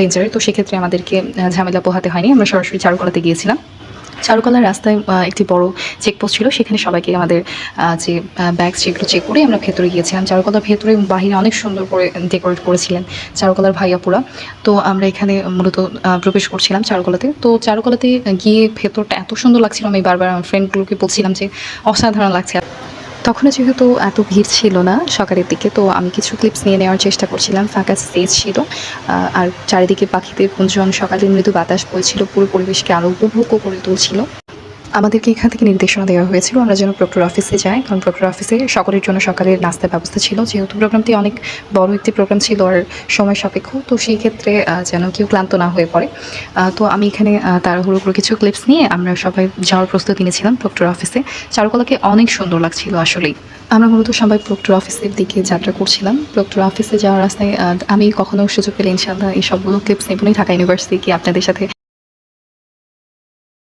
রেঞ্জারে, তো সেক্ষেত্রে আমাদেরকে ঝামেলা পোহাতে হয়নি। আমরা সরাসরি চারুকলাতে গিয়েছিলাম। চারুকলার রাস্তায় একটি বড় চেকপোস্ট ছিল, সেখানে সবাইকে আমাদের যে ব্যাগ সেগুলো চেক করে আমরা ভেতরে গিয়েছিলাম। চারুকলার ভেতরে বাহিরে অনেক সুন্দর করে ডেকোরেট করেছিলেন চারুকলার ভাইয়াপুরা। তো আমরা এখানে মূলত প্রবেশ করছিলাম চারুকলাতে। তো চারুকলাতে গিয়ে ভেতরটা এত সুন্দর লাগছিল, আমি বারবার আমার ফ্রেন্ডগুলোকে বলছিলাম যে অসাধারণ লাগছে। তখনও যেহেতু এত ভিড় ছিল না সকালের দিকে, তো আমি কিছু ক্লিপস নিয়ে নেওয়ার চেষ্টা করছিলাম। ফাঁকা স্টেজ ছিল, আর চারিদিকে পাখিদের গুঞ্জন, সকালের মৃদু বাতাস বইছিল, পুরো পরিবেশকে আরও উপভোগ্য করে তুলছিল। আমাদেরকে এখান থেকে নির্দেশনা দেওয়া হয়েছিল আমরা যেন প্রক্টর অফিসে যাই, কারণ প্রক্টর অফিসে সকলের জন্য সকালের নাস্তার ব্যবস্থা ছিল। যেহেতু প্রোগ্রামটি অনেক বড় একটি প্রোগ্রাম ছিল আর সময় সাপেক্ষ, তো সেই ক্ষেত্রে যেন কেউ ক্লান্ত না হয়ে পড়ে। তো আমি এখানে তাড়াহুড়ো করে কিছু ক্লিপস নিয়ে আমরা সবাই যাওয়ার প্রস্তুতি নিয়েছিলাম প্রক্টর অফিসে। চারুকলাকে অনেক সুন্দর লাগছিল আসলেই। আমরা মূলত সবাই প্রক্টর অফিসের দিকে যাত্রা করছিলাম। প্রক্টর অফিসে যাওয়ার রাস্তায় আমি কখনো সুযোগ পেলে ইনশাআল্লাহ এই সবগুলো ক্লিপস নেবই, ঢাকা ইউনিভার্সিটি কি আপনাদের সাথে